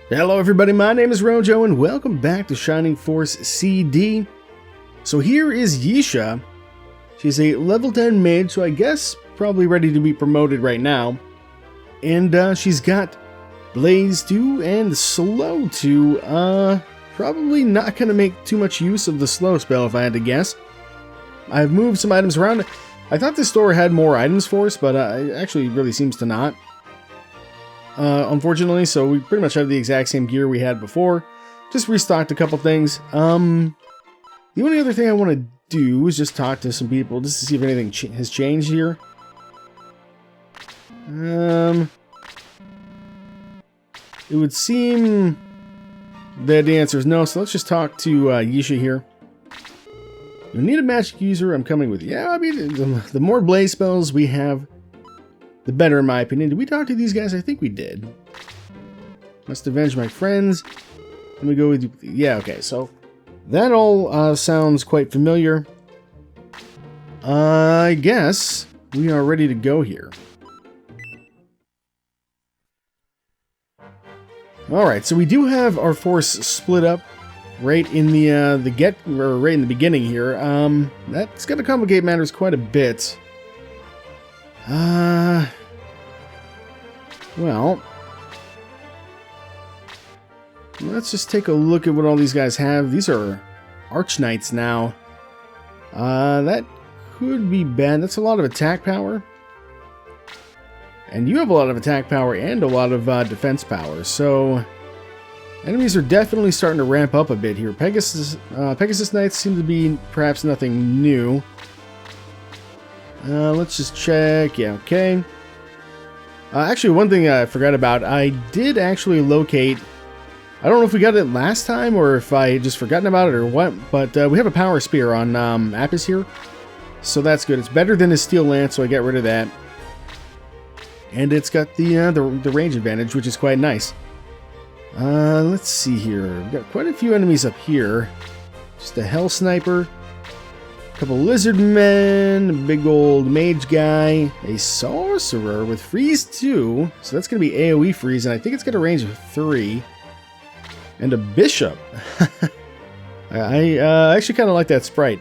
Hello everybody, my name is Rojo and welcome back to Shining Force CD. So here is Hajya. She's a level 10 mage, so I guess probably ready to be promoted right now. And she's got Blaze 2 and Slow 2. Probably not going to make too much use of the slow spell if I had to guess. I've moved some items around. I thought this store had more items for us, but it actually really seems to not. Unfortunately, so we pretty much have the exact same gear we had before. Just restocked a couple things. The only other thing I want to do is just talk to some people just to see if anything has changed here. It would seem that the answer is no, so let's just talk to Hajya here. You need a magic user, I'm coming with you. Yeah, I mean, the more blaze spells we have, the better in my opinion. Did we talk to these guys? I think we did. Must avenge my friends. Let me go with you. Yeah, okay, so that all sounds quite familiar. I guess we are ready to go here. Alright, so we do have our force split up right in right in the beginning here. That's gonna complicate matters quite a bit. Well, let's just take a look at what all these guys have. These are Arch Knights now. That could be bad. That's a lot of attack power. And you have a lot of attack power and a lot of defense power. So, enemies are definitely starting to ramp up a bit here. Pegasus Knights seem to be perhaps nothing new. Let's just check. Yeah, okay. Actually, one thing I forgot about, I did actually locate, I don't know if we got it last time or if I had just forgotten about it or what, but we have a power spear on Apis here, so that's good. It's better than his steel lance, so I got rid of that. And it's got the range advantage, which is quite nice. Let's see here. We've got quite a few enemies up here. Just a hell sniper. Couple lizard men, a big old mage guy, a sorcerer with freeze 2, so that's going to be AoE freeze, and I think it's got a range of 3, and a bishop. I actually kind of like that sprite,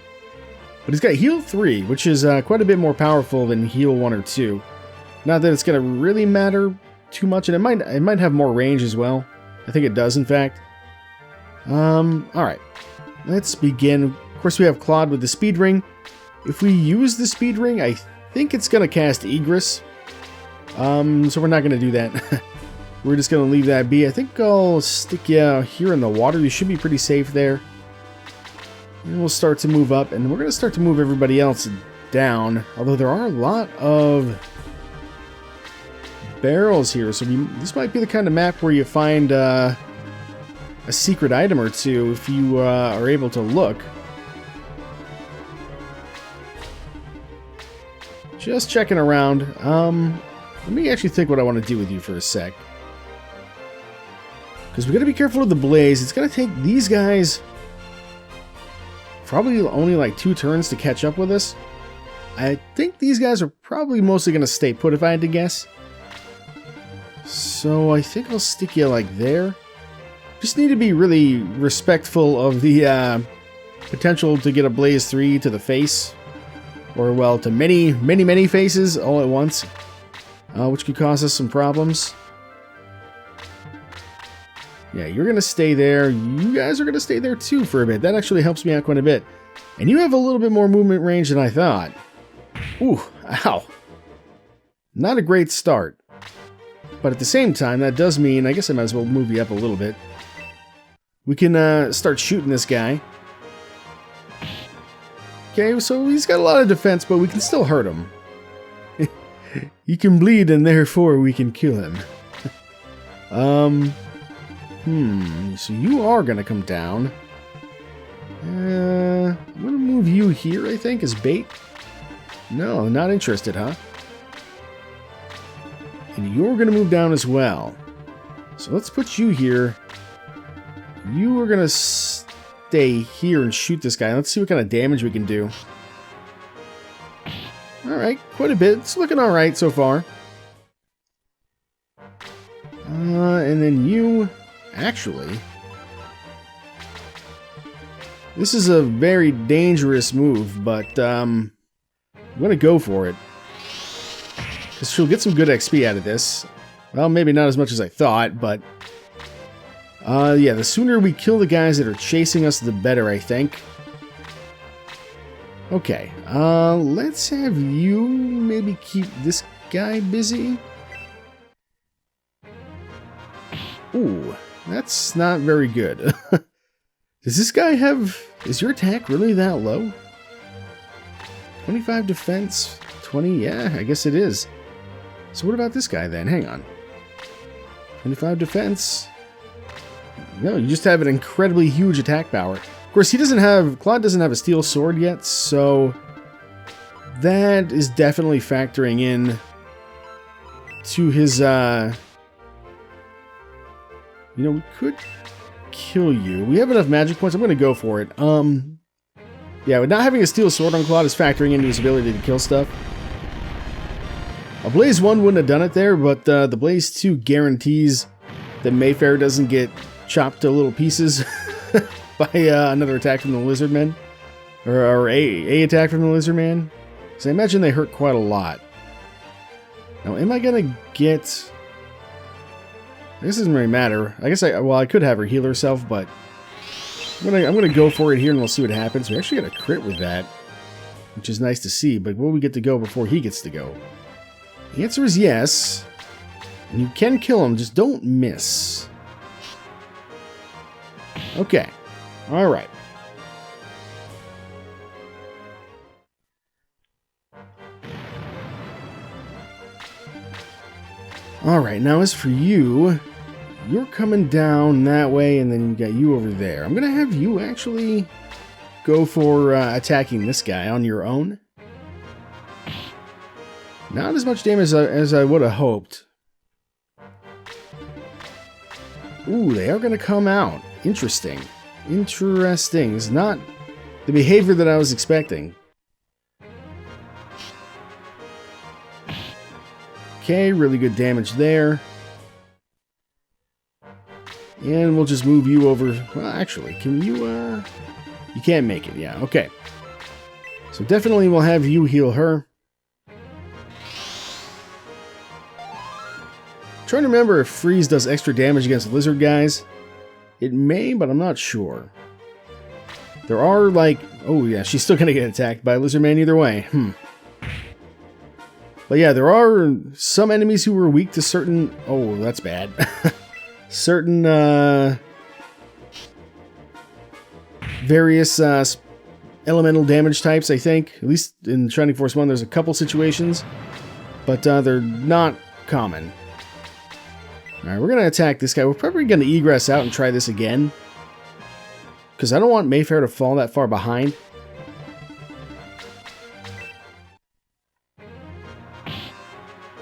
but he's got heal 3, which is quite a bit more powerful than heal 1 or 2. Not that it's going to really matter too much, and it might have more range as well. I think it does, in fact. Alright, let's begin. Of course, we have Claude with the speed ring. If we use the speed ring, I think it's going to cast Egress. So we're not going to do that. We're just going to leave that be. I think I'll stick you here in the water. You should be pretty safe there. And we'll start to move up, and we're going to start to move everybody else down. Although there are a lot of barrels here, so this might be the kind of map where you find a secret item or two if you are able to look. Just checking around. Let me actually think what I want to do with you for a sec. Because we got to be careful with the blaze. It's going to take these guys probably only like 2 turns to catch up with us. I think these guys are probably mostly going to stay put if I had to guess. So I think I'll stick you like there. Just need to be really respectful of the potential to get a blaze 3 to the face. Or, well, to many faces all at once. Which could cause us some problems. Yeah, you're going to stay there. You guys are going to stay there too for a bit. That actually helps me out quite a bit. And you have a little bit more movement range than I thought. Ooh, ow. Not a great start. But at the same time, that does mean, I guess I might as well move you up a little bit. We can start shooting this guy. Okay, so he's got a lot of defense, but we can still hurt him. He can bleed, and therefore we can kill him. So you are gonna come down. I'm gonna move you here, I think, as bait. No, not interested, huh? And you're gonna move down as well. So let's put you here. You are gonna stay here and shoot this guy. Let's see what kind of damage we can do. Alright, quite a bit. It's looking alright so far. And then you actually. This is a very dangerous move, but I'm going to go for it. Because she'll get some good XP out of this. Well, maybe not as much as I thought, but... yeah, the sooner we kill the guys that are chasing us, the better, I think. Okay, let's have you maybe keep this guy busy. Ooh, that's not very good. Does this guy have... Is your attack really that low? 25 defense, 20... Yeah, I guess it is. So what about this guy then? Hang on. 25 defense. No, you just have an incredibly huge attack power. Of course, he doesn't have... Claude doesn't have a steel sword yet, so... That is definitely factoring in to his, You know, we could kill you. We have enough magic points. I'm going to go for it. Yeah, but not having a steel sword on Claude is factoring into his ability to kill stuff. A Blaze 1 wouldn't have done it there, but the Blaze 2 guarantees that Mayfair doesn't get chopped to little pieces by another attack from the Lizardmen. Or a attack from the Lizardman. Because I imagine they hurt quite a lot. Now, am I going to get... I guess it doesn't really matter. I guess I could have her heal herself, but I'm gonna go for it here and we'll see what happens. We actually got a crit with that, which is nice to see, but will we get to go before he gets to go? The answer is yes. And you can kill him, just don't miss. Okay. Alright. Alright, now as for you, you're coming down that way, and then you got you over there. I'm going to have you actually go for attacking this guy on your own. Not as much damage as I would have hoped. Ooh, they are going to come out. Interesting. Interesting. It's not the behavior that I was expecting. Okay, really good damage there. And we'll just move you over. Well, actually, can you, You can't make it, yeah, okay. So definitely we'll have you heal her. Trying to remember if Freeze does extra damage against lizard guys. It may, but I'm not sure. There are, like... Oh, yeah, she's still gonna get attacked by a lizard man either way. But yeah, there are some enemies who are weak to certain... Oh, that's bad. Certain, various, elemental damage types, I think. At least in Shining Force 1, there's a couple situations. But, they're not common. Alright, we're gonna attack this guy. We're probably gonna egress out and try this again. Because I don't want Mayfair to fall that far behind.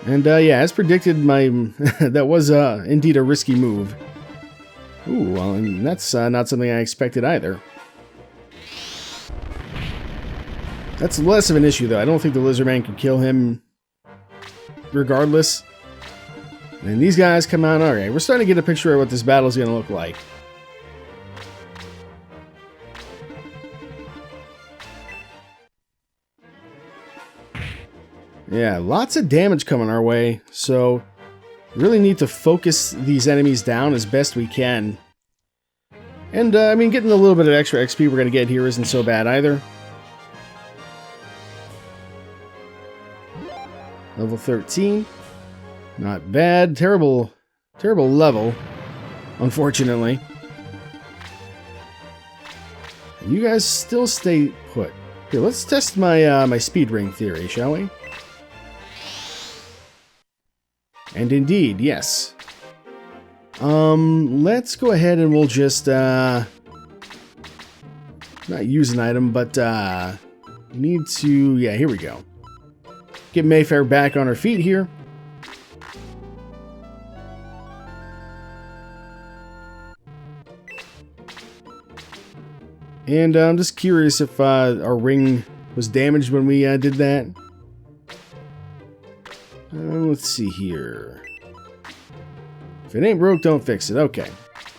And, yeah, as predicted, that was, indeed a risky move. Ooh, well, and that's, not something I expected either. That's less of an issue, though. I don't think the Lizardman can kill him regardless. And these guys come out. Alright, we're starting to get a picture of what this battle's gonna look like. Yeah, lots of damage coming our way, so we really need to focus these enemies down as best we can. And, I mean, getting a little bit of extra XP we're going to get here isn't so bad either. Level 13. Not bad. Terrible level, unfortunately. And you guys still stay put. Here, let's test my, my speed ring theory, shall we? And indeed, yes. Let's go ahead and we'll just, not use an item, but, need to, yeah, here we go. Get Mayfair back on her feet here. And I'm just curious if, our ring was damaged when we, did that. Let's see here. If it ain't broke, don't fix it. Okay.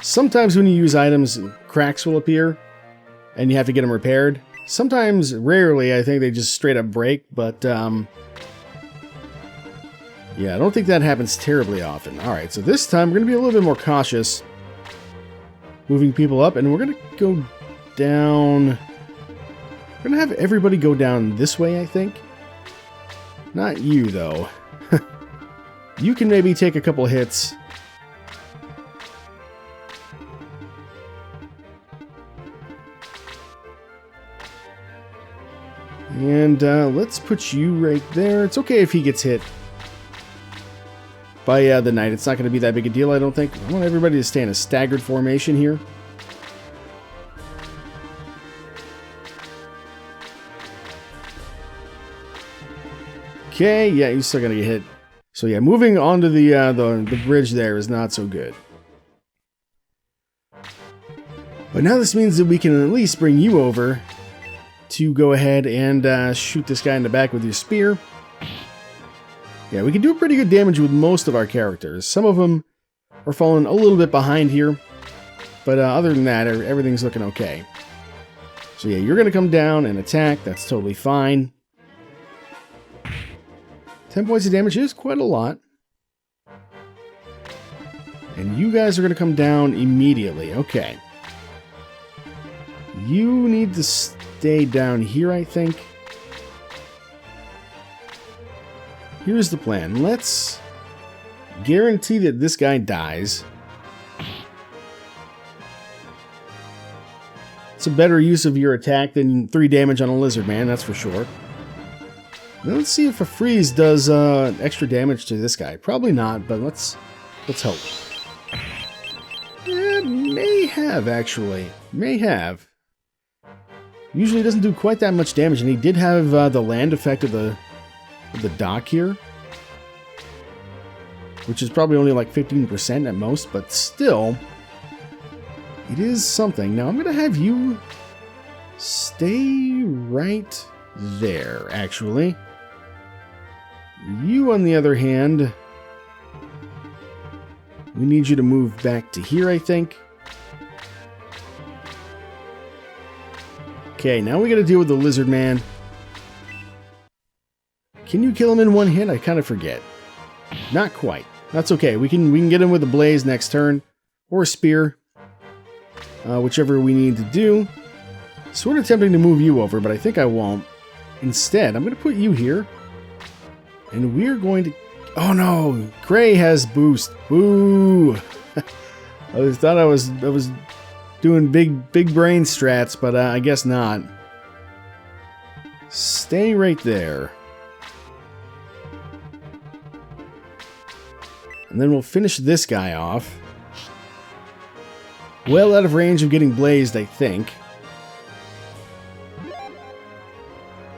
Sometimes when you use items, cracks will appear, and you have to get them repaired. Sometimes, rarely, I think they just straight up break, but, yeah, I don't think that happens terribly often. Alright, so this time we're going to be a little bit more cautious, moving people up, and we're going to go down... We're going to have everybody go down this way, I think. Not you, though. You can maybe take a couple hits. And let's put you right there. It's okay if he gets hit by the knight. It's not going to be that big a deal, I don't think. I want everybody to stay in a staggered formation here. Okay, yeah, he's still going to get hit. So yeah, moving onto the bridge there is not so good. But now this means that we can at least bring you over to go ahead and shoot this guy in the back with your spear. Yeah, we can do pretty good damage with most of our characters. Some of them are falling a little bit behind here. But other than that, everything's looking okay. So yeah, you're going to come down and attack. That's totally fine. 10 points of damage is quite a lot. And you guys are going to come down immediately. Okay. You need to stay down here, I think. Here's the plan. Let's guarantee that this guy dies. It's a better use of your attack than 3 damage on a lizard man, that's for sure. Now let's see if a freeze does extra damage to this guy. Probably not, but let's hope. It may have, actually. May have. Usually doesn't do quite that much damage, and he did have the land effect of the dock here. Which is probably only like 15% at most, but still, it is something. Now I'm going to have you stay right there, actually. You, on the other hand, we need you to move back to here, I think. Okay, now we got to deal with the lizard man. Can you kill him in one hit? I kind of forget. Not quite. That's okay. We can get him with a blaze next turn, or a spear, whichever we need to do. Sort of tempting to move you over, but I think I won't. Instead, I'm going to put you here. And we're going to... Oh no! Gray has boost. Boo! I thought I was doing big brain strats, but I guess not. Stay right there. And then we'll finish this guy off. Well out of range of getting blazed, I think.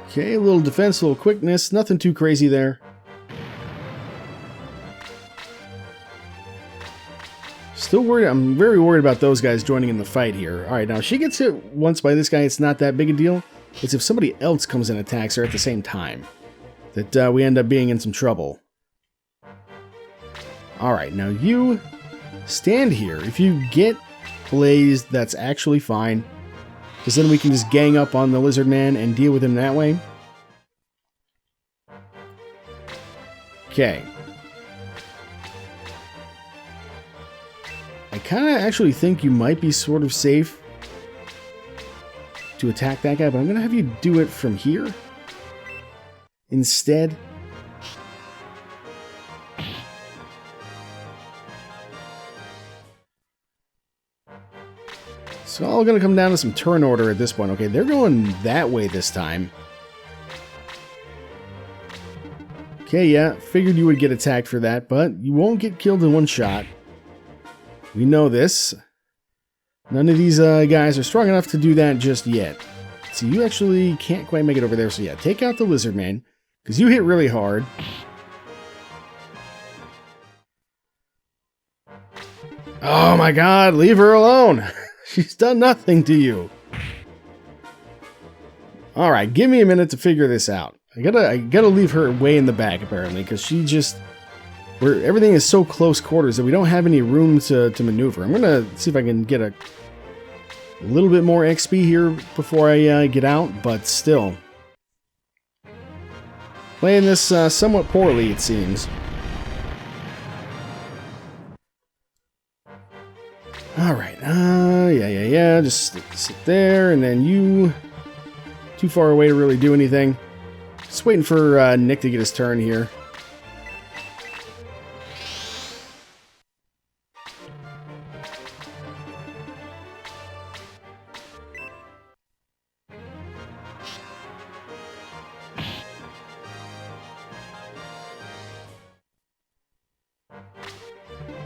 Okay, a little defense, a little quickness. Nothing too crazy there. Still worried. I'm very worried about those guys joining in the fight here. Alright, now she gets hit once by this guy. It's not that big a deal. It's if somebody else comes and attacks her at the same time that we end up being in some trouble. Alright, now you stand here. If you get blazed, that's actually fine. Because then we can just gang up on the lizard man and deal with him that way. Okay. I kind of actually think you might be sort of safe to attack that guy, but I'm going to have you do it from here instead. It's all going to come down to some turn order at this point. Okay, they're going that way this time. Okay, yeah, figured you would get attacked for that, but you won't get killed in one shot. We know this. None of these guys are strong enough to do that just yet. So you actually can't quite make it over there. So yeah, take out the lizard man, because you hit really hard. Oh my god, leave her alone! She's done nothing to you. Alright, give me a minute to figure this out. I gotta leave her way in the back, apparently, because she just where everything is so close quarters that we don't have any room to maneuver. I'm going to see if I can get a little bit more XP here before I get out, but still. Playing this somewhat poorly, it seems. Alright, yeah. Just sit there, and then you... Too far away to really do anything. Just waiting for Nick to get his turn here.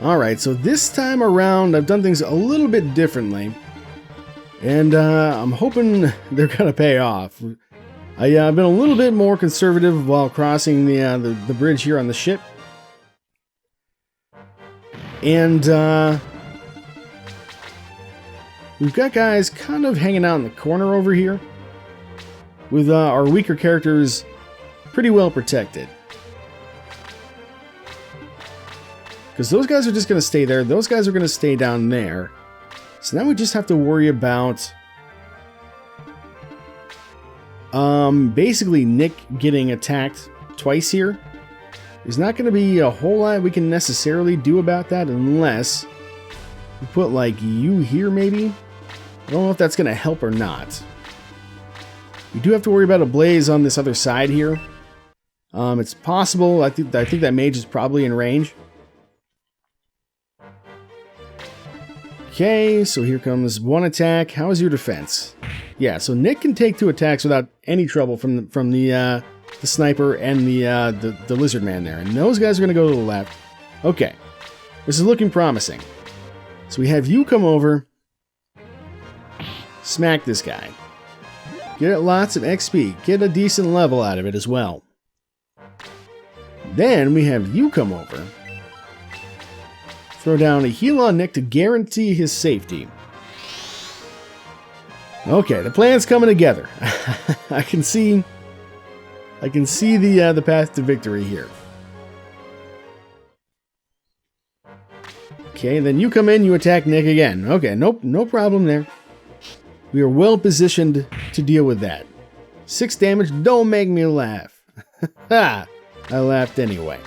Alright, so this time around I've done things a little bit differently. And I'm hoping they're going to pay off. I've been a little bit more conservative while crossing the bridge here on the ship. And we've got guys kind of hanging out in the corner over here, with our weaker characters pretty well protected. Because those guys are just going to stay there. Those guys are going to stay down there. So now we just have to worry about basically Nick getting attacked twice here. There's not going to be a whole lot we can necessarily do about that unless we put like you here maybe. I don't know if that's going to help or not. We do have to worry about a blaze on this other side here. It's possible. I think that mage is probably in range. Okay, so here comes one attack. How is your defense? Yeah, so Nick can take 2 attacks without any trouble from the sniper and the lizard man there, and those guys are going to go to the left. Okay, this is looking promising. So we have you come over, smack this guy, get lots of XP, get a decent level out of it as well. Then we have you come over. Throw down a heal on Nick to guarantee his safety. Okay, the plan's coming together. I can see the path to victory here. Okay, then you come in, you attack Nick again. Okay, nope, no problem there. We are well positioned to deal with that. 6 damage, don't make me laugh. Ha! I laughed anyway.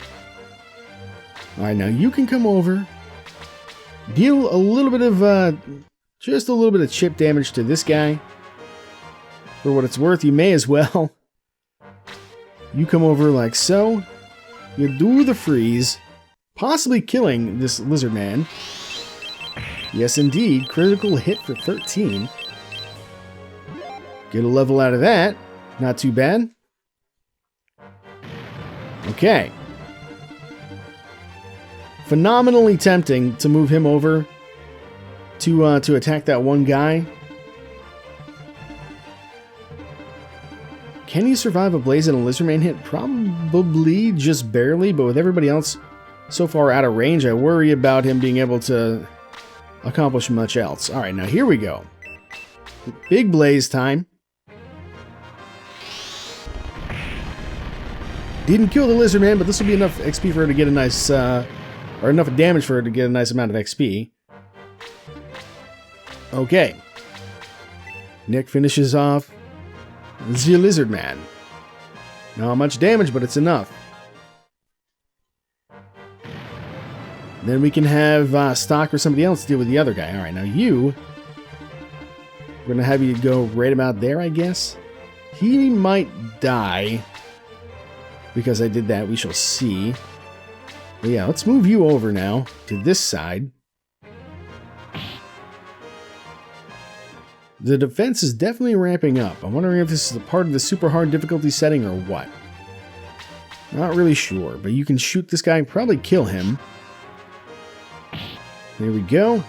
Alright, now you can come over. Deal a little bit of, just a little bit of chip damage to this guy. For what it's worth, you may as well. You come over like so. You do the freeze, possibly killing this lizard man. Yes, indeed. Critical hit for 13. Get a level out of that. Not too bad. Okay. Phenomenally tempting to move him over to attack that one guy. Can he survive a blaze and a lizardman hit? Probably, just barely, but with everybody else so far out of range, I worry about him being able to accomplish much else. Alright, now here we go. Big blaze time. Didn't kill the lizardman, but this will be enough XP for her to get a nice... or enough damage for her to get a nice amount of XP. Okay. Nick finishes off the lizard man. Not much damage, but it's enough. Then we can have Stock or somebody else deal with the other guy. Alright, now you... We're going to have you go right about there, I guess. He might die because I did that. We shall see. But yeah, let's move you over now to this side. The defense is definitely ramping up. I'm wondering if this is a part of the super hard difficulty setting or what. Not really sure, but you can shoot this guy and probably kill him. There we go.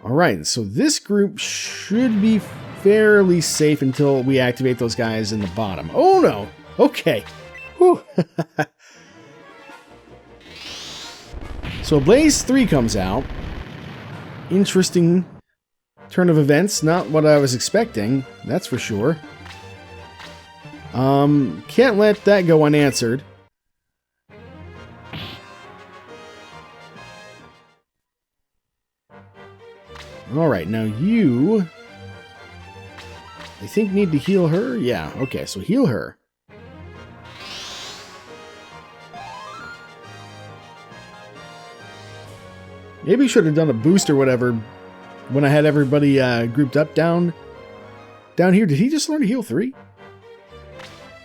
Alright, so this group should be fairly safe until we activate those guys in the bottom. Oh no! Okay. Whew. So Blaze 3 comes out. Interesting turn of events. Not what I was expecting, that's for sure. Can't let that go unanswered. Alright, now you... I think need to heal her? Yeah, okay, so heal her. Maybe should have done a boost or whatever when I had everybody grouped up down here. Did he just learn to heal 3?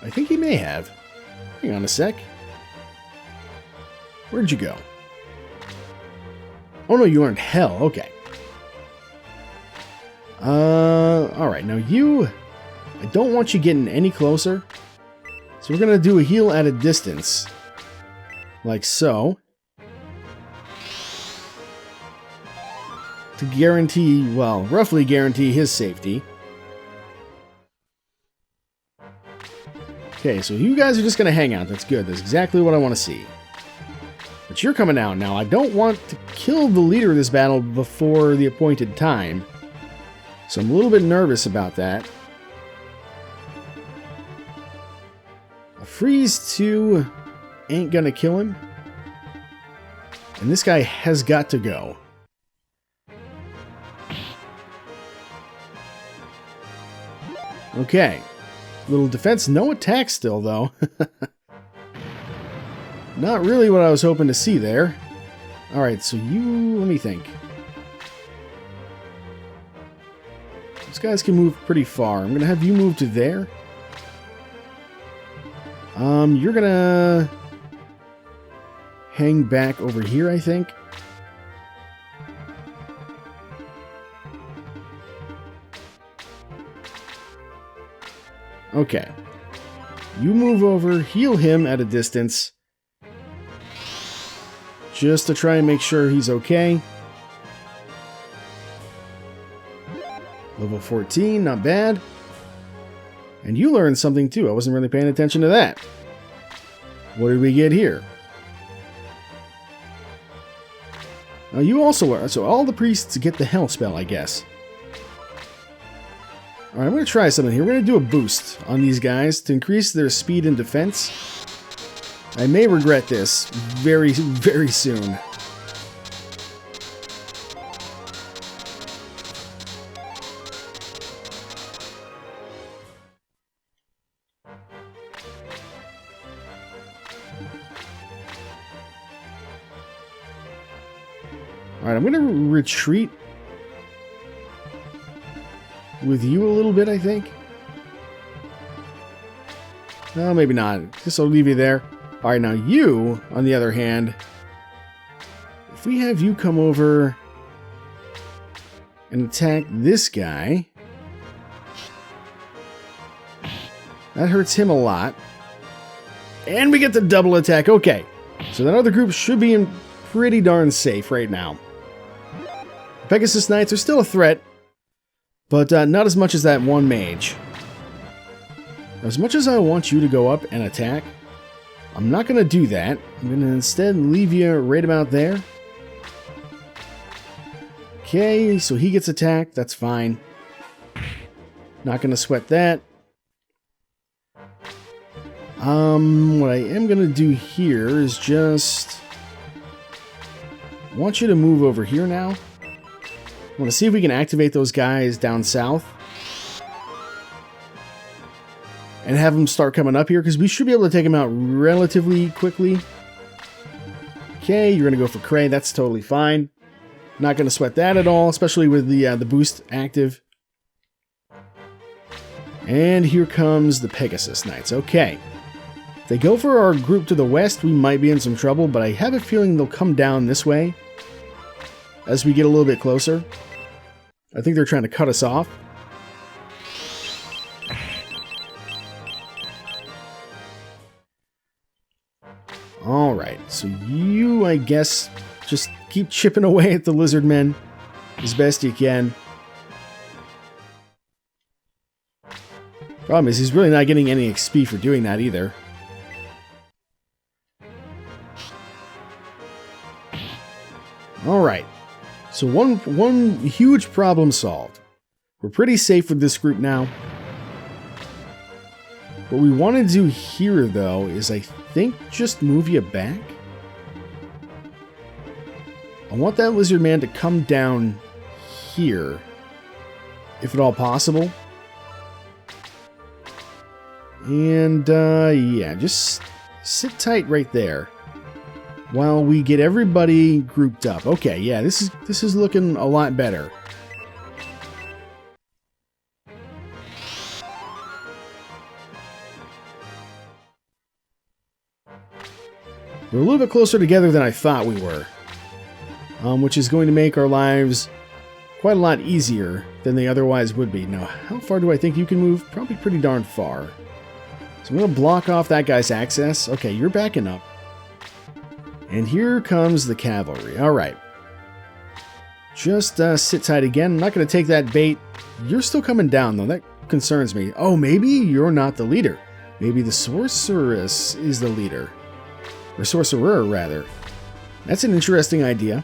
I think he may have. Hang on a sec. Where'd you go? Oh no, you learned hell. Okay. Alright, now you... I don't want you getting any closer. So we're gonna do a heal at a distance. Like so. To guarantee, well, roughly guarantee his safety. Okay, so you guys are just gonna hang out. That's good. That's exactly what I want to see. But you're coming out now. I don't want to kill the leader of this battle before the appointed time. So I'm a little bit nervous about that. A freeze 2 ain't gonna kill him. And this guy has got to go. Okay. Little defense, no attack still, though. Not really what I was hoping to see there. Alright, so you... let me think. These guys can move pretty far. I'm going to have you move to there. You're going to... hang back over here, I think. Okay. You move over, heal him at a distance. Just to try and make sure he's okay. Level 14, not bad. And you learned something too. I wasn't really paying attention to that. What did we get here? Now you also learn. So all the priests get the hell spell, I guess. Alright, I'm going to try something here. We're going to do a boost on these guys to increase their speed and defense. I may regret this very, very soon. Alright, I'm going to retreat with you a little bit, I think. No, maybe not. Guess I'll leave you there. Alright, now you, on the other hand, if we have you come over and attack this guy, that hurts him a lot. And we get the double attack. Okay, so that other group should be in pretty darn safe right now. Pegasus Knights are still a threat, but not as much as that one mage. As much as I want you to go up and attack, I'm not going to do that. I'm going to instead leave you right about there. Okay, so he gets attacked. That's fine. Not going to sweat that. What I am going to do here is just... I want you to move over here now. I want to see if we can activate those guys down south. And have them start coming up here, because we should be able to take them out relatively quickly. Okay, you're going to go for Cray. That's totally fine. Not going to sweat that at all, especially with the boost active. And here comes the Pegasus Knights. Okay. If they go for our group to the west, we might be in some trouble, but I have a feeling they'll come down this way as we get a little bit closer. I think they're trying to cut us off. Alright, so you, I guess, just keep chipping away at the lizard men as best you can. Problem is, he's really not getting any XP for doing that either. Alright, so one huge problem solved. We're pretty safe with this group now. What we want to do here, though, is I think just move you back. I want that lizard man to come down here, if at all possible. And, yeah, just sit tight right there while we get everybody grouped up. Okay, yeah, this is looking a lot better. We're a little bit closer together than I thought we were, which is going to make our lives quite a lot easier than they otherwise would be. Now, how far do I think you can move? Probably pretty darn far. So I'm going to block off that guy's access. Okay, you're backing up. And here comes the cavalry. All right. Just sit tight again. I'm not going to take that bait. You're still coming down, though. That concerns me. Oh, maybe you're not the leader. Maybe the sorceress is the leader. Or sorcerer, rather. That's an interesting idea.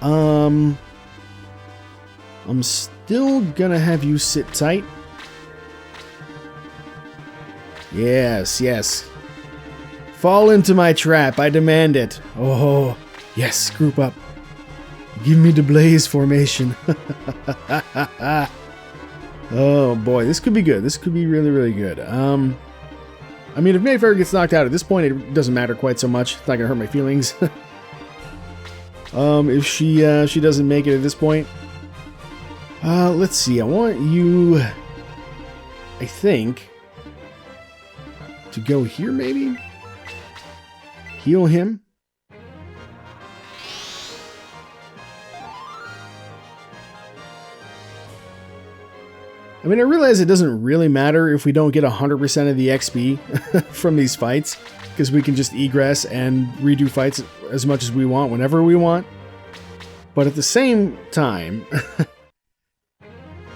I'm still gonna have you sit tight. Yes, yes. Fall into my trap. I demand it. Oh, yes, group up. Give me the blaze formation. Oh boy, this could be good. This could be really, really good. I mean, if Mayfair gets knocked out at this point, it doesn't matter quite so much. It's not gonna hurt my feelings. If she doesn't make it at this point, let's see. I want you, I think, to go here maybe. Heal him. I mean, I realize it doesn't really matter if we don't get 100% of the XP from these fights, because we can just egress and redo fights as much as we want, whenever we want. But at the same time, I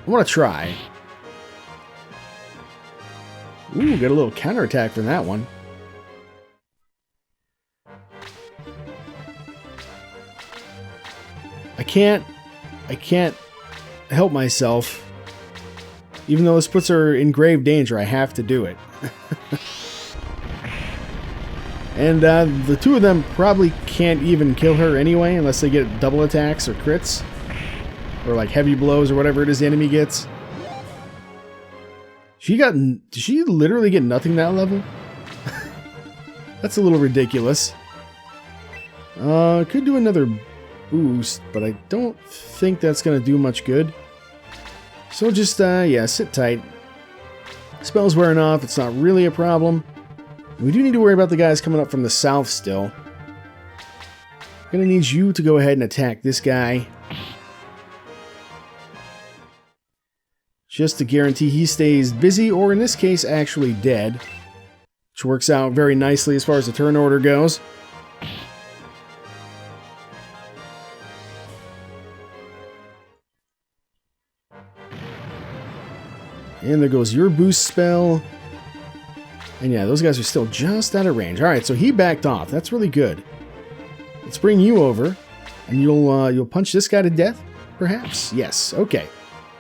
want to try. Ooh, got a little counterattack from that one. I can't help myself. Even though this puts her in grave danger, I have to do it. And the two of them probably can't even kill her anyway, unless they get double attacks or crits. Or like heavy blows or whatever it is the enemy gets. Did she literally get nothing that level? That's a little ridiculous. Could do another boost, but I don't think that's going to do much good. So just, yeah, sit tight. Spell's wearing off. It's not really a problem. We do need to worry about the guys coming up from the south still. Gonna need you to go ahead and attack this guy. Just to guarantee he stays busy, or in this case, actually dead. Which works out very nicely as far as the turn order goes. And there goes your boost spell. And yeah, those guys are still just out of range. Alright, so he backed off. That's really good. Let's bring you over. And you'll punch this guy to death, perhaps? Yes, okay.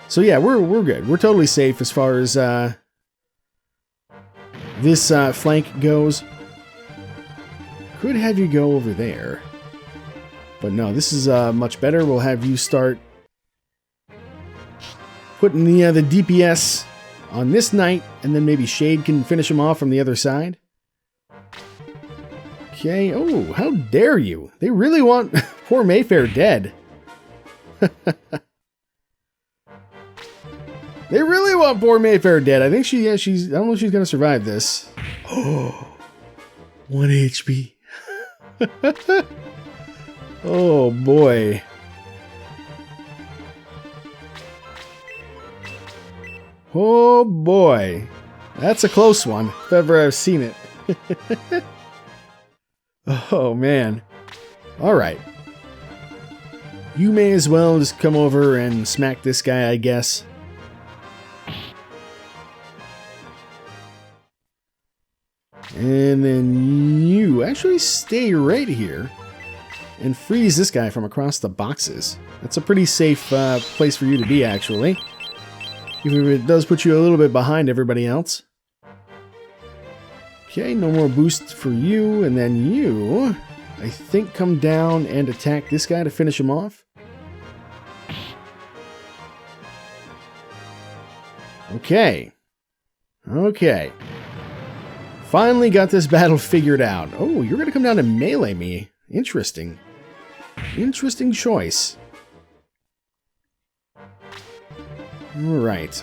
So yeah, we're good. We're totally safe as far as this flank goes. Could have you go over there. But no, this is much better. We'll have you start putting the DPS on this knight, and then maybe Shade can finish him off from the other side. Okay, oh, how dare you? They really want poor Mayfair dead. They really want poor Mayfair dead. I think I don't know if she's gonna survive this. Oh, 1 HP. Oh boy. Oh boy, that's a close one, if ever I've seen it. Oh man. Alright. You may as well just come over and smack this guy, I guess. And then you actually stay right here and freeze this guy from across the boxes. That's a pretty safe place for you to be, actually. even if it does put you a little bit behind everybody else. Okay, no more boost for you, and then you, I think, come down and attack this guy to finish him off. Okay. Okay. Finally got this battle figured out. Oh, you're going to come down and melee me. Interesting. Interesting choice. Alright,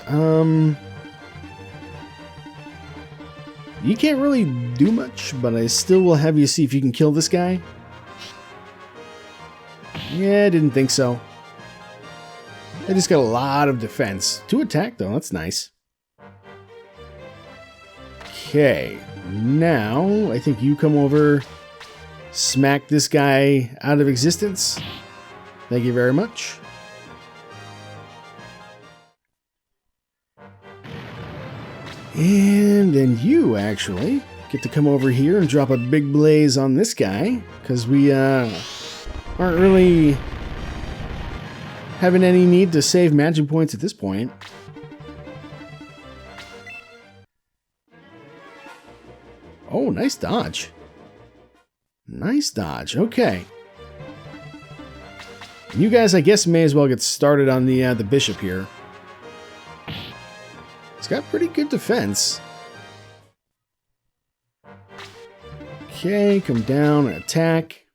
you can't really do much, but I still will have you see if you can kill this guy. Yeah, I didn't think so. I just got a lot of defense. 2 attack, though, that's nice. Okay, now I think you come over, smack this guy out of existence. Thank you very much. And then you actually get to come over here and drop a big blaze on this guy, because we aren't really having any need to save magic points at this point. Oh, nice dodge. Nice dodge. Okay. You guys, I guess, may as well get started on the bishop here. It's got pretty good defense. Okay, come down and attack.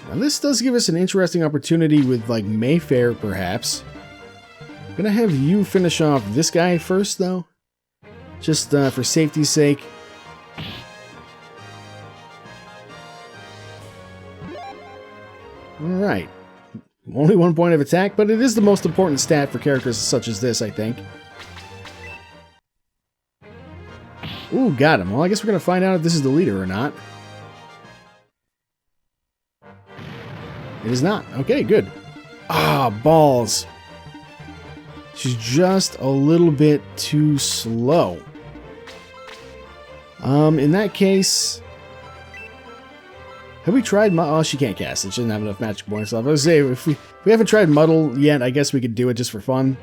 Now this does give us an interesting opportunity with, like, Mayfair, perhaps. I'm gonna have you finish off this guy first, though. Just for safety's sake. Alright. Only 1 point of attack, but it is the most important stat for characters such as this, I think. Ooh, got him. Well, I guess we're going to find out if this is the leader or not. It is not. Okay, good. Ah, balls. She's just a little bit too slow. In that case... Have we tried Oh, she can't cast it. She doesn't have enough magic points left. I was saying, if we haven't tried Muddle yet, I guess we could do it just for fun.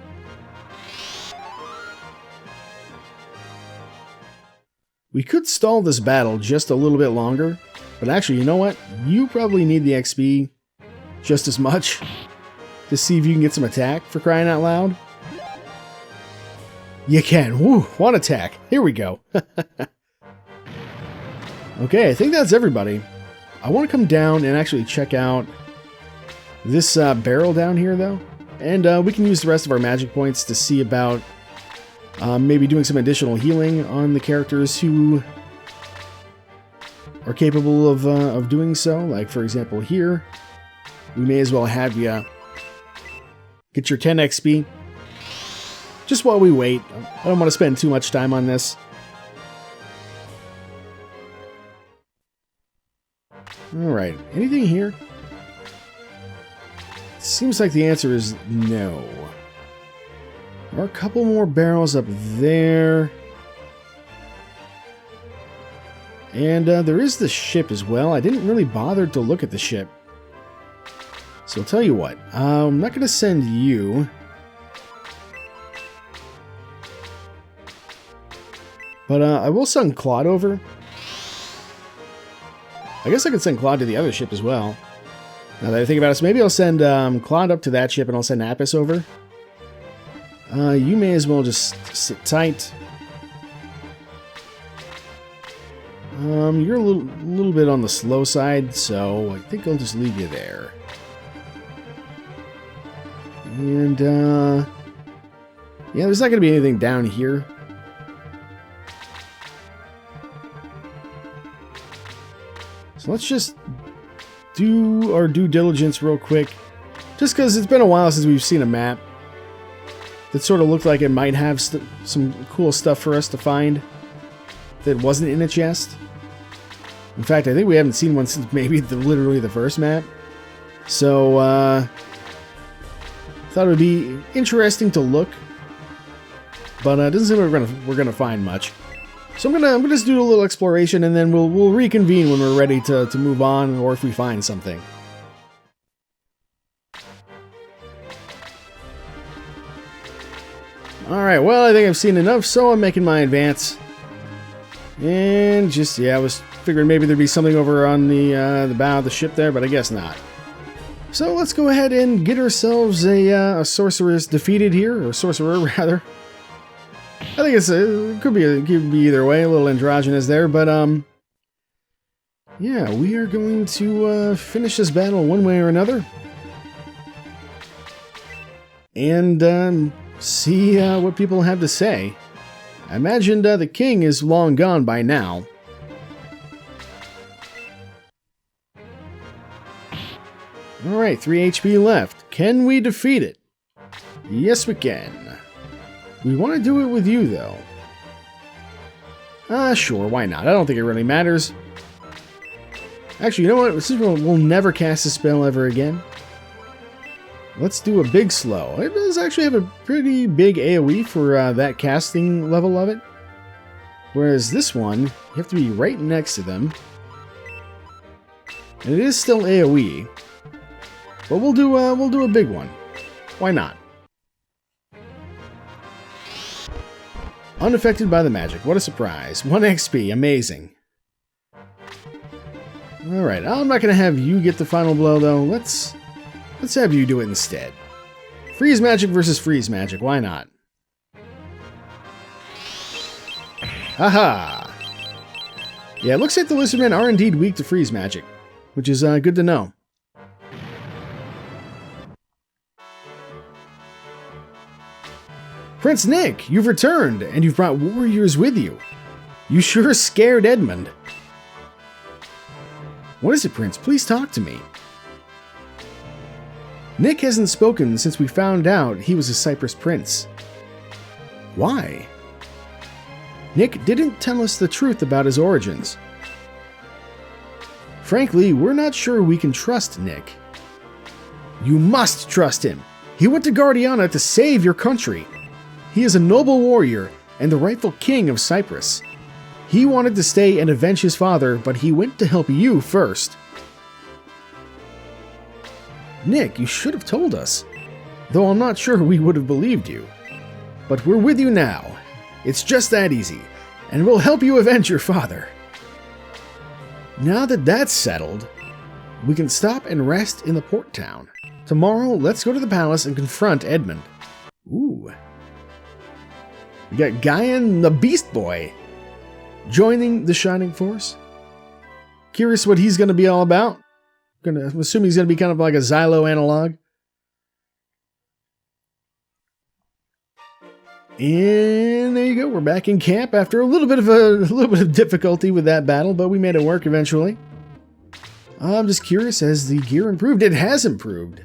We could stall this battle just a little bit longer, but actually, you know what? You probably need the XP just as much to see if you can get some attack, for crying out loud. You can. Woo, one attack. Here we go. Okay, I think that's everybody. I want to come down and actually check out this barrel down here, though. And we can use the rest of our magic points to see about maybe doing some additional healing on the characters who are capable of doing so. Like, for example, here, we may as well have you get your 10 XP. Just while we wait. I don't want to spend too much time on this. Alright, anything here? Seems like the answer is no. There are a couple more barrels up there. And there is the ship as well. I didn't really bother to look at the ship. So I'll tell you what, I'm not going to send you. But I will send Claude over. I guess I could send Claude to the other ship as well. Now that I think about it, so maybe I'll send Claude up to that ship and I'll send Apis over. You may as well just sit tight. You're a little bit on the slow side, so I think I'll just leave you there. And, yeah, there's not going to be anything down here. So let's just do our due diligence real quick. Just because it's been a while since we've seen a map that sort of looked like it might have some cool stuff for us to find that wasn't in a chest. In fact, I think we haven't seen one since maybe literally the first map. So, thought it would be interesting to look, but it doesn't seem like we're gonna find much. So I'm gonna just do a little exploration, and then we'll reconvene when we're ready to move on, or if we find something. Alright, well, I think I've seen enough, so I'm making my advance. And just, yeah, I was figuring maybe there'd be something over on the bow of the ship there, but I guess not. So let's go ahead and get ourselves a sorceress defeated here, or sorcerer rather. I think it could be either way, a little androgynous there, but yeah, we are going to finish this battle one way or another, and see what people have to say. I imagined the king is long gone by now. Alright, 3 HP left. Can we defeat it? Yes, we can. We want to do it with you, though. Sure, why not? I don't think it really matters. Actually, you know what? Since we'll never cast a spell ever again, let's do a big slow. It does actually have a pretty big AoE for that casting level of it. Whereas this one, you have to be right next to them. And it is still AoE. But we'll do a big one. Why not? Unaffected by the magic. What a surprise. 1 XP. Amazing. Alright, I'm not going to have you get the final blow, though. Let's have you do it instead. Freeze magic versus freeze magic. Why not? Haha! Yeah, it looks like the lizardmen are indeed weak to freeze magic, which is good to know. Prince Nick, you've returned, and you've brought warriors with you. You sure scared Edmund. What is it, Prince? Please talk to me. Nick hasn't spoken since we found out he was a Cyprus prince. Why? Nick didn't tell us the truth about his origins. Frankly, we're not sure we can trust Nick. You must trust him. He went to Guardiana to save your country. He is a noble warrior and the rightful king of Cyprus. He wanted to stay and avenge his father, but he went to help you first. Nick, you should have told us. Though I'm not sure we would have believed you. But we're with you now. It's just that easy, and we'll help you avenge your father. Now that that's settled, we can stop and rest in the port town. Tomorrow, let's go to the palace and confront Edmund. Ooh. We got Gaiden the Beast Boy joining the Shining Force. Curious what he's going to be all about. I'm assuming he's going to be kind of like a Xylo analog. And there you go. We're back in camp after a little bit of difficulty with that battle, but we made it work eventually. I'm just curious, has the gear improved? It has improved.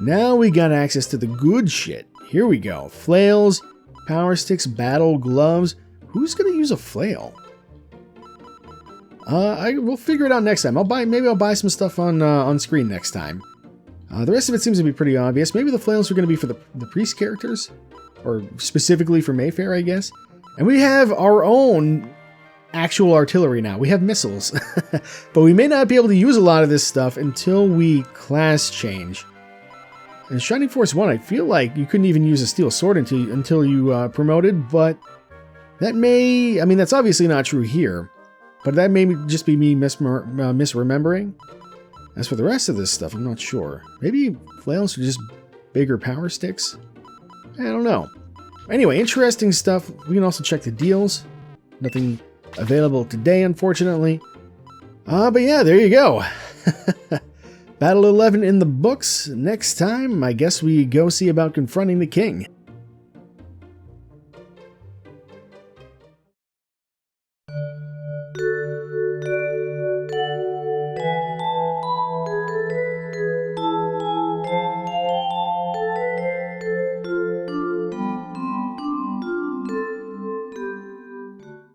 Now we got access to the good shit. Here we go. Flails, power sticks, battle gloves. Who's going to use a flail? We'll figure it out next time. Maybe I'll buy some stuff on screen next time. The rest of it seems to be pretty obvious. Maybe the flails are going to be for the priest characters, or specifically for Mayfair, I guess. And we have our own actual artillery now. We have missiles, but we may not be able to use a lot of this stuff until we class change. In Shining Force 1, I feel like you couldn't even use a steel sword until you promoted, but that may... I mean, that's obviously not true here, but that may just be me misremembering. As for the rest of this stuff, I'm not sure. Maybe flails are just bigger power sticks? I don't know. Anyway, interesting stuff. We can also check the deals. Nothing available today, unfortunately. But yeah, there you go. Battle 11 in the books. Next time, I guess we go see about confronting the king.